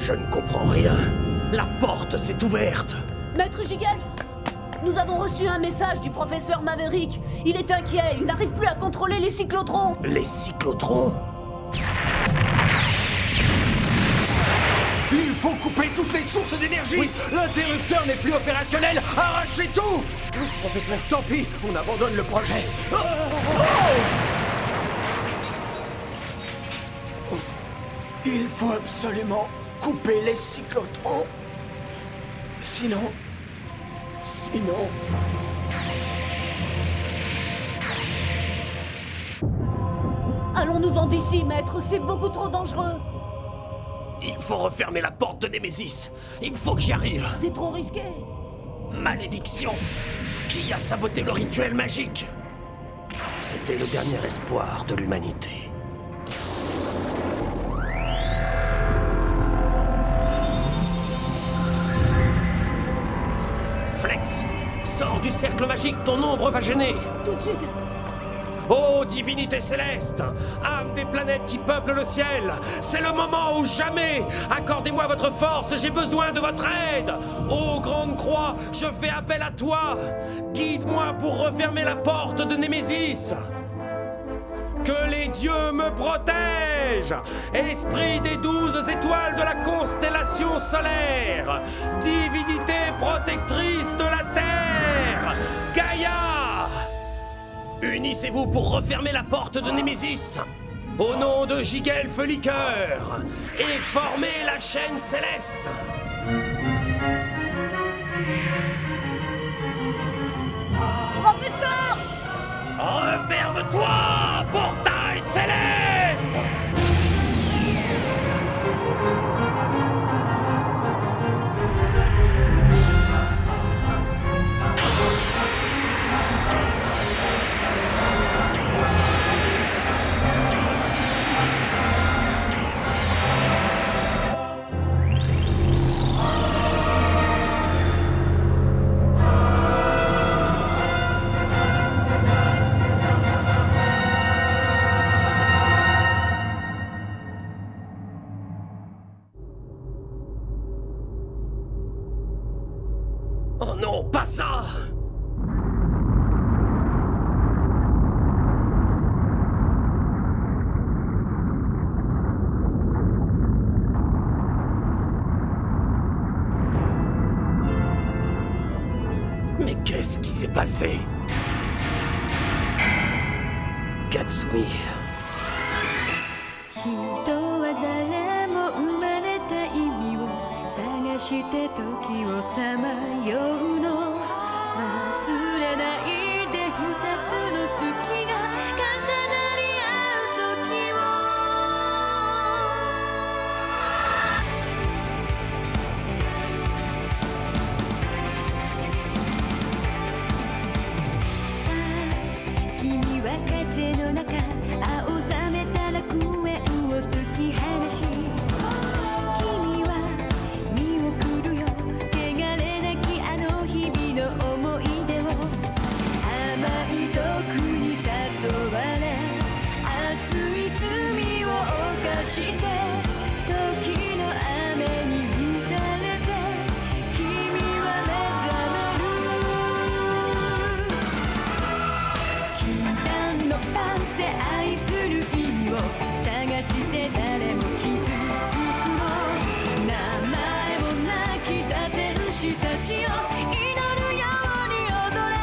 Je ne comprends rien. La porte s'est ouverte. Maître Gigel, nous avons reçu un message du professeur Maverick. Il est inquiet, il n'arrive plus à contrôler les cyclotrons. Les cyclotrons? Il faut couper toutes les sources d'énergie. Oui. L'interrupteur n'est plus opérationnel. Arrachez tout. Oui, professeur. Tant pis, on abandonne le projet. Il faut absolument couper les cyclotrons. Sinon... Allons-nous-en d'ici, maître, c'est beaucoup trop dangereux. Il faut refermer la porte de Némésis. Il faut que j'y arrive. C'est trop risqué. Malédiction! Qui a saboté le rituel magique? C'était le dernier espoir de l'humanité. Flex! Sors du cercle magique, ton ombre va gêner! Tout de suite. Ô divinité céleste, âme des planètes qui peuplent le ciel, c'est le moment ou jamais. Accordez-moi votre force, j'ai besoin de votre aide. Ô grande croix, je fais appel à toi. Guide-moi pour refermer la porte de Némésis. Que les dieux me protègent. Esprit des 12 étoiles de la constellation solaire, divinité protectrice de la terre, Gaïa. Unissez-vous pour refermer la porte de Némésis. Au nom de Gigel Feliqueur. Et formez la chaîne céleste. Professeur! Referme-toi, portail céleste! Oh non, pas ça! Mais qu'est-ce qui s'est passé? Katsumi. 人は誰も生まれた意味を探して時をさまようの忘れないで二つの月が重なり合う時を君は風の中青ざめた楽園を解き放し君は見送るよ汚れなきあの日々の思い出を甘い毒に誘われ熱い罪を犯して時の雨に打たれて君は目覚める禁断のパンセ愛する意味を探して誰も傷つくの名前もなきた天使たちを祈るように踊れ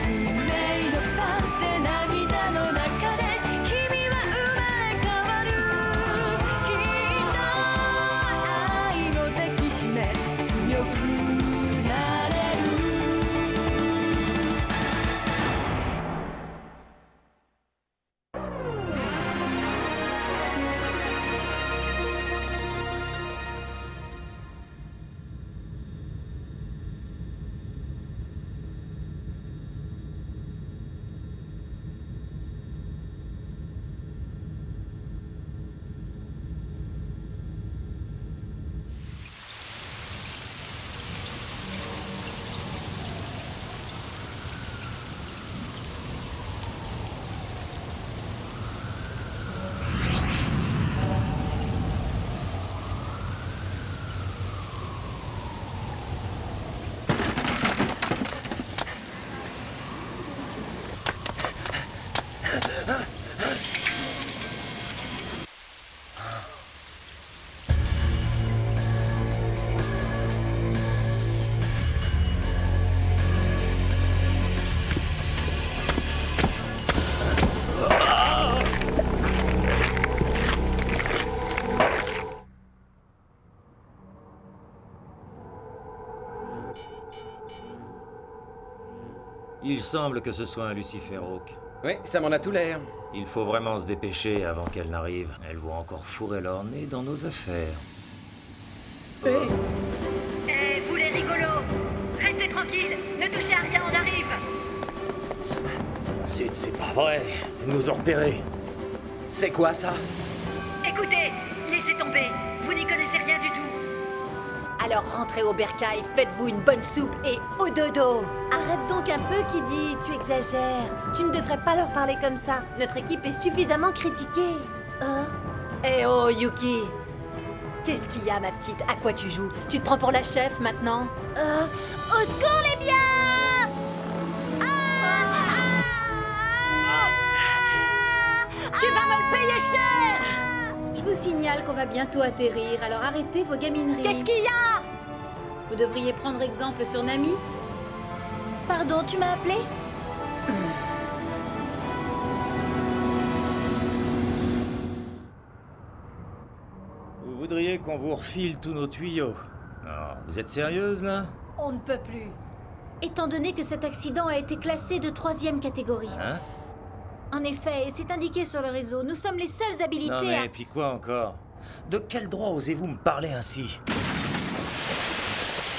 運命のパンセ涙の中で君は生まれ変わる Il semble que ce soit un Lucifer Hawk. Oui, ça m'en a tout l'air. Il faut vraiment se dépêcher avant qu'elle n'arrive. Elle va encore fourrer leur nez dans nos affaires. Eh, vous les rigolos! Restez tranquilles, ne touchez à rien, on arrive! Zut, c'est pas vrai. Ils nous ont repérés. C'est quoi ça? Écoutez, laissez tomber, vous n'y connaissez rien du tout. Alors rentrez au bercail, faites-vous une bonne soupe et au dodo. Arrête donc un peu, Kiddy, tu exagères. Tu ne devrais pas leur parler comme ça. Notre équipe est suffisamment critiquée. Hein? Eh oh, Yuki! Qu'est-ce qu'il y a, ma petite? À quoi tu joues? Tu te prends pour la chef, maintenant? Au secours, les biens! Tu vas me le payer cher! Je vous signale qu'on va bientôt atterrir, alors arrêtez vos gamineries. Qu'est-ce qu'il y a? Vous devriez prendre exemple sur Nami. Pardon, tu m'as appelé? Vous voudriez qu'on vous refile tous nos tuyaux? Non, vous êtes sérieuse, là? On ne peut plus. Étant donné que cet accident a été classé de 3e catégorie. Hein? En effet, c'est indiqué sur le réseau. Nous sommes les seules habilités Non mais, à... puis quoi encore? De quel droit osez-vous me parler ainsi?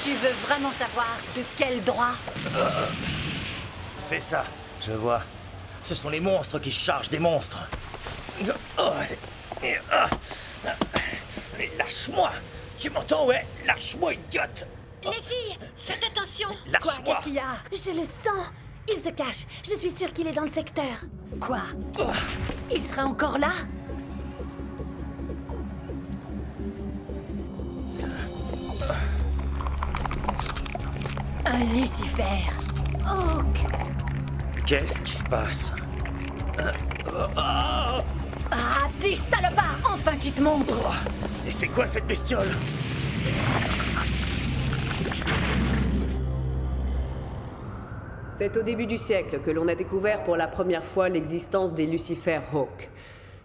Tu veux vraiment savoir de quel droit? C'est ça, je vois. Ce sont les monstres qui chargent des monstres. Mais lâche-moi! Tu m'entends, ouais? Lâche-moi, idiote! Les filles, faites attention! Quoi? Lâche-moi! Qu'est-ce qu'il y a? Je le sens. Il se cache. Je suis sûre qu'il est dans le secteur. Quoi? Il serait encore là? Un Lucifer. Hawk! Qu'est-ce qui se passe? Ah, dis salopard! Enfin, tu te montres! Et c'est quoi cette bestiole? C'est au début du siècle que l'on a découvert pour la première fois l'existence des Lucifer Hawk,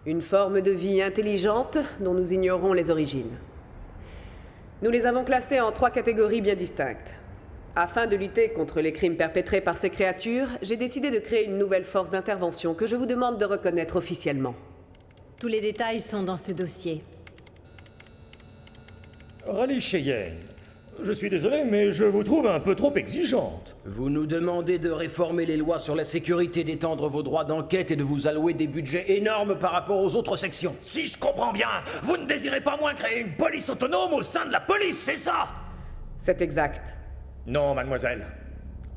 une forme de vie intelligente dont nous ignorons les origines. Nous les avons classés en 3 catégories bien distinctes. Afin de lutter contre les crimes perpétrés par ces créatures, j'ai décidé de créer une nouvelle force d'intervention que je vous demande de reconnaître officiellement. Tous les détails sont dans ce dossier. Rallye Cheyenne. Je suis désolé, mais je vous trouve un peu trop exigeante. Vous nous demandez de réformer les lois sur la sécurité, d'étendre vos droits d'enquête et de vous allouer des budgets énormes par rapport aux autres sections. Si je comprends bien, vous ne désirez pas moins créer une police autonome au sein de la police, c'est ça? C'est exact. Non, mademoiselle.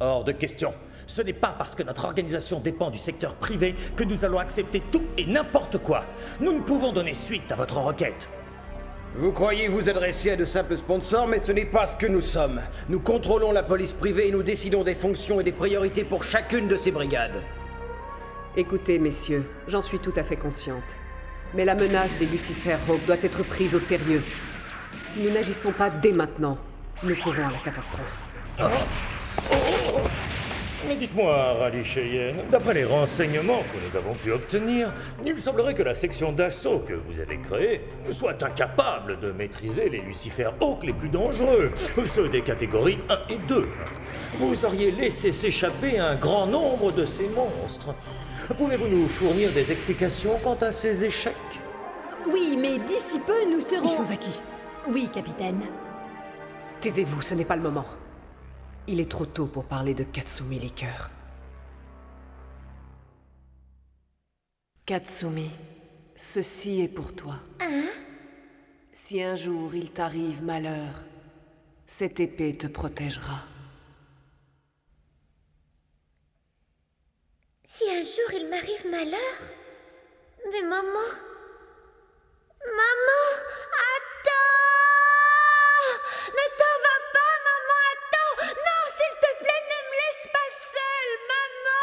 Hors de question. Ce n'est pas parce que notre organisation dépend du secteur privé que nous allons accepter tout et n'importe quoi. Nous ne pouvons donner suite à votre requête. Vous croyez vous adresser à de simples sponsors, mais ce n'est pas ce que nous sommes. Nous contrôlons la police privée et nous décidons des fonctions et des priorités pour chacune de ces brigades. Écoutez, messieurs, j'en suis tout à fait consciente. Mais la menace des Lucifer Hawk doit être prise au sérieux. Si nous n'agissons pas dès maintenant, nous courons à la catastrophe. Mais dites-moi, Rallye Cheyenne, d'après les renseignements que nous avons pu obtenir, il semblerait que la section d'assaut que vous avez créée soit incapable de maîtriser les Lucifer Hawk les plus dangereux, ceux des catégories 1 et 2. Vous auriez laissé s'échapper un grand nombre de ces monstres. Pouvez-vous nous fournir des explications quant à ces échecs? Oui, mais d'ici peu, nous serons... Isozaki, Oui, capitaine. taisez-vous, ce n'est pas le moment. Il est trop tôt pour parler de Katsumi Liqueur. Katsumi, ceci est pour toi. Si un jour il t'arrive malheur, cette épée te protégera. Si un jour il m'arrive malheur... Mais maman... Maman, attends! Ne t'en va pas, maman, attends! Non, s'il te plaît, ne me laisse pas seule! Maman,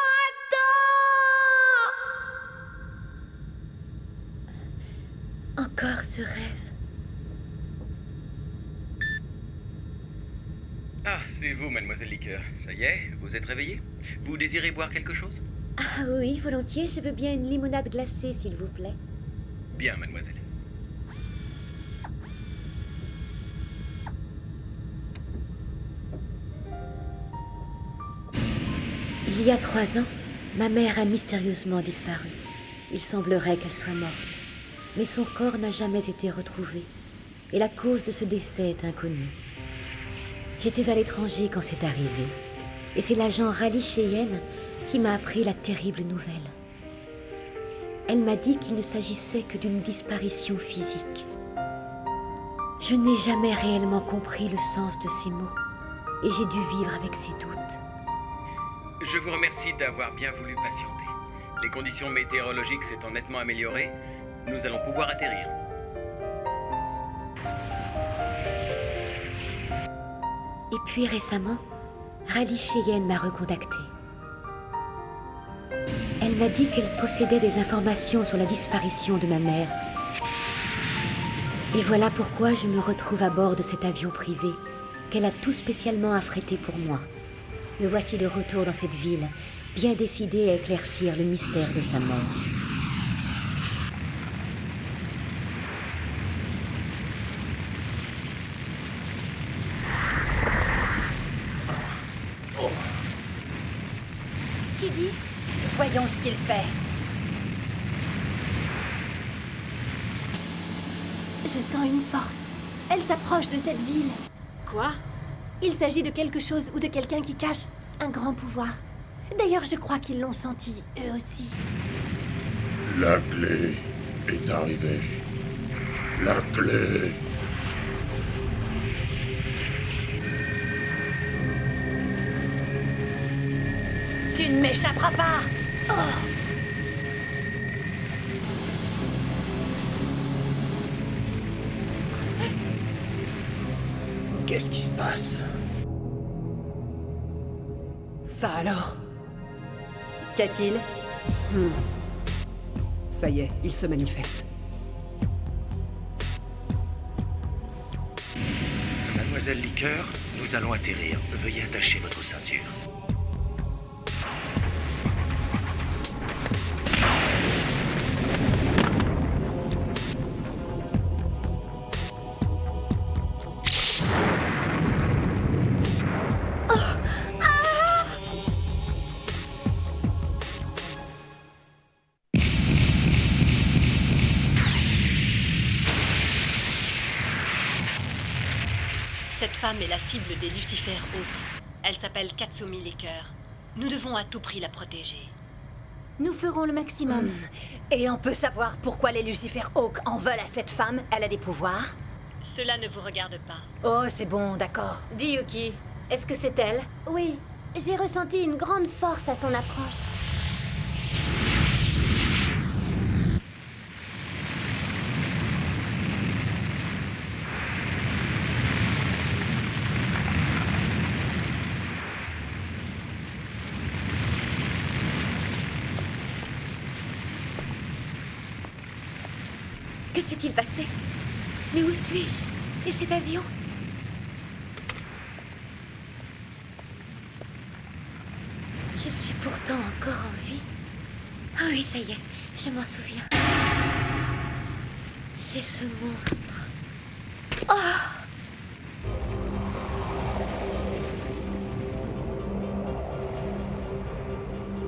attends! Encore ce rêve. Ah, c'est vous, mademoiselle Liqueur. Ça y est, vous êtes réveillée? Vous désirez boire quelque chose? Ah oui, volontiers, je veux bien une limonade glacée, s'il vous plaît. Bien, mademoiselle. Il y a 3 ans, ma mère a mystérieusement disparu. Il semblerait qu'elle soit morte. Mais son corps n'a jamais été retrouvé. Et la cause de ce décès est inconnue. J'étais à l'étranger quand c'est arrivé. Et c'est l'agent Rally Cheyenne qui m'a appris la terrible nouvelle. Elle m'a dit qu'il ne s'agissait que d'une disparition physique. Je n'ai jamais réellement compris le sens de ces mots. Et j'ai dû vivre avec ces doutes. Je vous remercie d'avoir bien voulu patienter. Les conditions météorologiques s'étant nettement améliorées, nous allons pouvoir atterrir. Et puis récemment, Rally Cheyenne m'a recontacté. Elle m'a dit qu'elle possédait des informations sur la disparition de ma mère. Et voilà pourquoi je me retrouve à bord de cet avion privé qu'elle a tout spécialement affrété pour moi. Me voici de retour dans cette ville, bien décidée à éclaircir le mystère de sa mort. Qui dit? Voyons ce qu'il fait. Je sens une force. Elle s'approche de cette ville. Quoi? Il s'agit de quelque chose ou de quelqu'un qui cache un grand pouvoir. D'ailleurs, je crois qu'ils l'ont senti, eux aussi. La clé est arrivée. La clé. Tu ne m'échapperas pas! Oh! Qu'est-ce qui se passe? Ça alors? Qu'y a-t-il? Ça y est, il se manifeste. Mademoiselle Liqueur, nous allons atterrir. Veuillez attacher votre ceinture. Cette femme est la cible des Lucifer Hawk. Elle s'appelle Katsumi Liqueur. Nous devons à tout prix la protéger. Nous ferons le maximum. Et on peut savoir pourquoi les Lucifer Hawk en veulent à cette femme? Elle a des pouvoirs? Cela ne vous regarde pas. Oh, c'est bon, d'accord. Dis Yuki, est-ce que c'est elle? Oui, j'ai ressenti une grande force à son approche. Que s'est-il passé? Mais où suis-je? Et cet avion? Je suis pourtant encore en vie. Ah oui, ça y est, je m'en souviens. C'est ce monstre.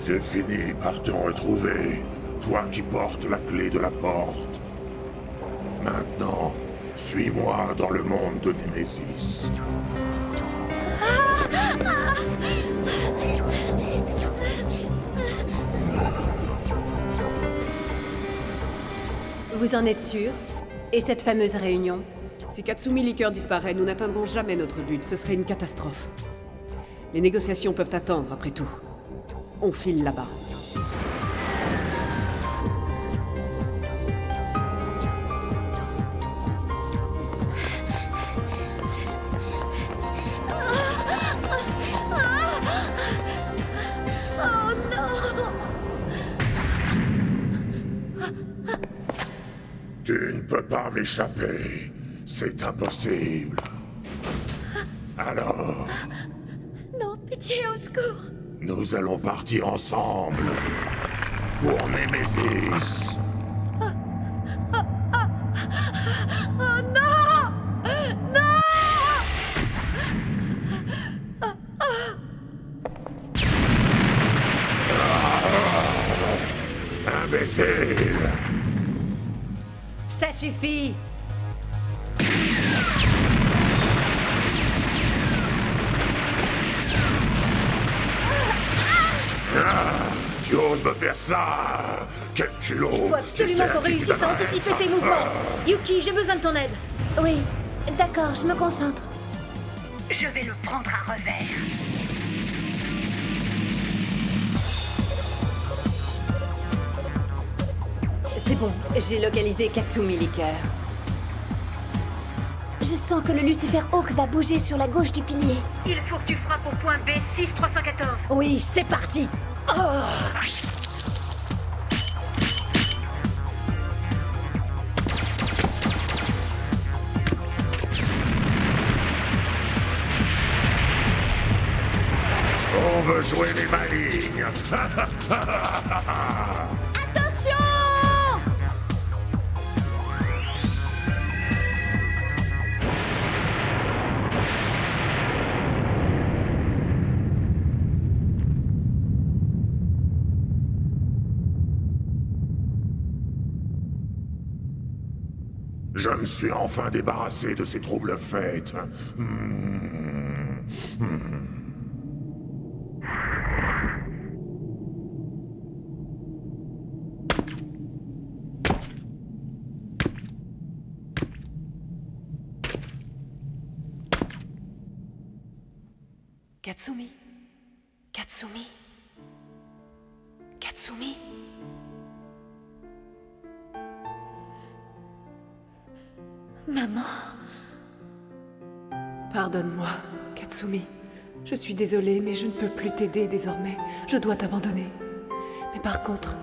J'ai fini par te retrouver, toi qui portes la clé de la porte. Maintenant, suis-moi dans le monde de Némésis. Vous en êtes sûr? Et cette fameuse réunion? Si Katsumi Liqueur disparaît, nous n'atteindrons jamais notre but. Ce serait une catastrophe. Les négociations peuvent attendre, après tout. On file là-bas. Tu ne peux pas m'échapper. C'est impossible. Alors, Non, pitié, au secours! nous allons partir ensemble. Pour Némésis. imbécile! Ça suffit! Tu oses me faire ça? Quel culot! Faut absolument qu'on réussisse à anticiper ses mouvements. Yuki, j'ai besoin de ton aide. Oui, d'accord, je me concentre. Je vais le prendre à revers. C'est bon, j'ai localisé Katsumi Liqueur. Je sens que le Lucifer Hawk va bouger sur la gauche du pilier. Il faut que tu frappes au point B6314. Oui, c'est parti. On veut jouer les malignes! Attention! Je me suis enfin débarrassé de ces troubles faits. Katsumi. Katsumi. Katsumi. Maman. Pardonne-moi, Katsumi. Je suis désolée, mais je ne peux plus t'aider désormais. Je dois t'abandonner. Mais par contre,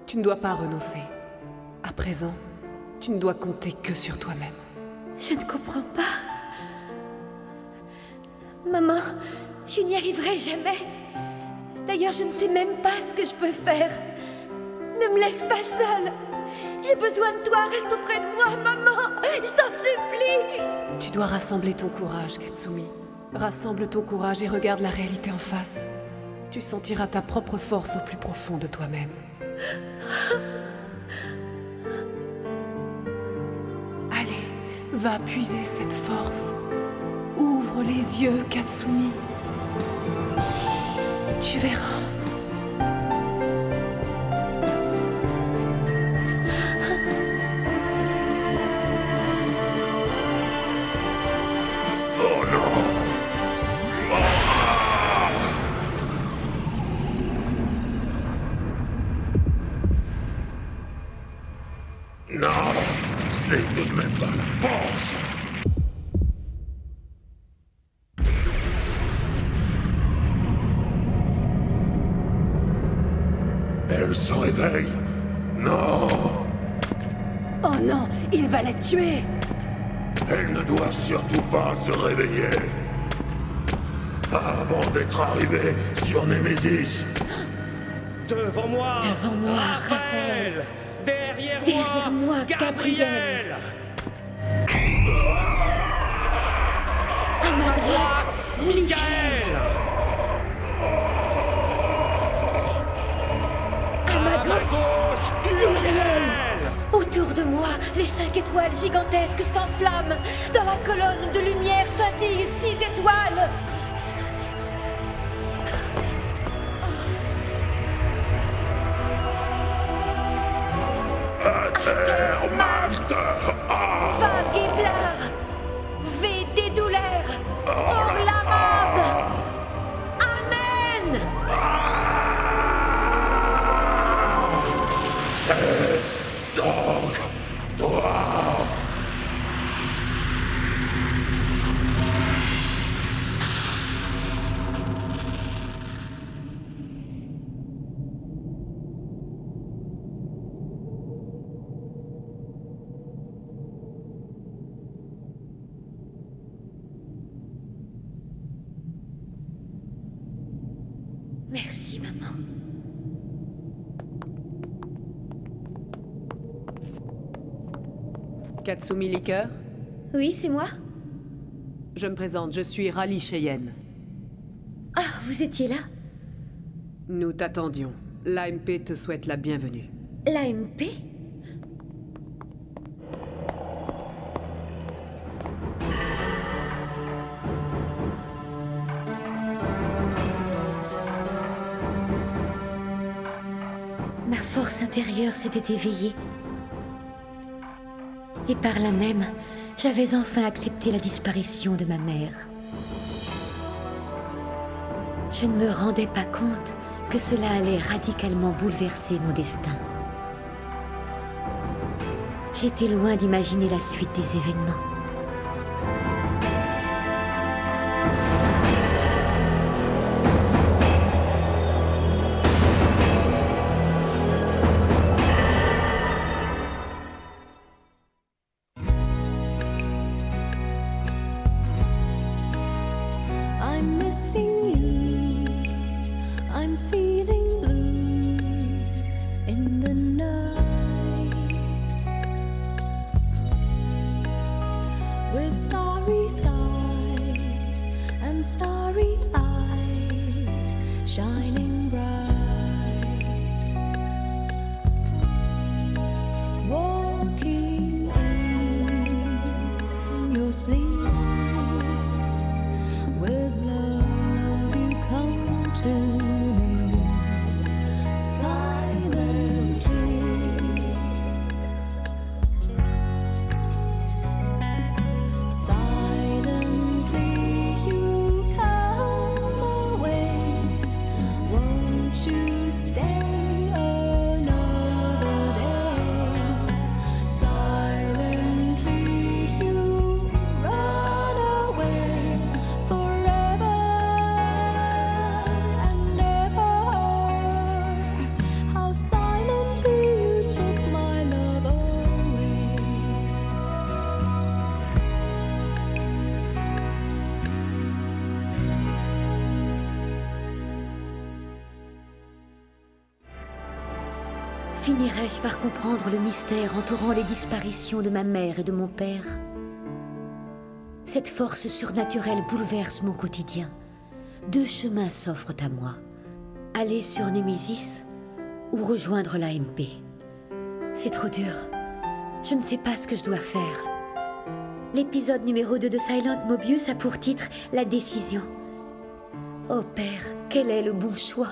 tu ne dois pas renoncer. À présent, tu ne dois compter que sur toi-même. Je ne comprends pas. Maman, je n'y arriverai jamais. D'ailleurs, je ne sais même pas ce que je peux faire. Ne me laisse pas seule. J'ai besoin de toi, reste auprès de moi, maman. Je t'en supplie. Tu dois rassembler ton courage, Katsumi. Rassemble ton courage et regarde la réalité en face. Tu sentiras ta propre force au plus profond de toi-même. Allez, va puiser cette force. Ouvre les yeux, Katsumi. Tu verras. Oh non! Non! Ce n'est tout de même pas la force! Elle se réveille! Non! Oh non, il va la tuer. Elle ne doit surtout pas se réveiller! Pas avant d'être arrivée sur Némésis! Devant moi, Raphaël. Derrière moi, Gabriel. À ma droite, Michael. À ma gauche, Uriel. Autour de moi, les 5 étoiles gigantesques s'enflamment. Dans la colonne de lumière scintillent 6 étoiles. Malte! Va Giblar. V des douleurs. Orlamab. Amen. C'est donc toi! Merci, maman. Katsumi Liqueur. Oui, c'est moi. Je me présente, je suis Rally Cheyenne. Ah, vous étiez là? Nous t'attendions. L'AMP te souhaite la bienvenue. L'AMP? Ma force intérieure s'était éveillée. Et par là même, j'avais enfin accepté la disparition de ma mère. Je ne me rendais pas compte que cela allait radicalement bouleverser mon destin. J'étais loin d'imaginer la suite des événements. I'm missing you. I'm feeling blue in the night. With starry skies and starry eyes shining bright. Walking in your sleep. With love you come to me silently. Silently you come away. Won't you stay another day? Silently you run away. Forever and ever. How silently you took my love away. Finirais-je par comprendre le mystère entourant les disparitions de ma mère et de mon père? Cette force surnaturelle bouleverse mon quotidien. Deux chemins s'offrent à moi. Aller sur Némésis ou rejoindre l'AMP. C'est trop dur. Je ne sais pas ce que je dois faire. L'épisode numéro 2 de Silent Mobius a pour titre « La décision ». Oh père, quel est le bon choix?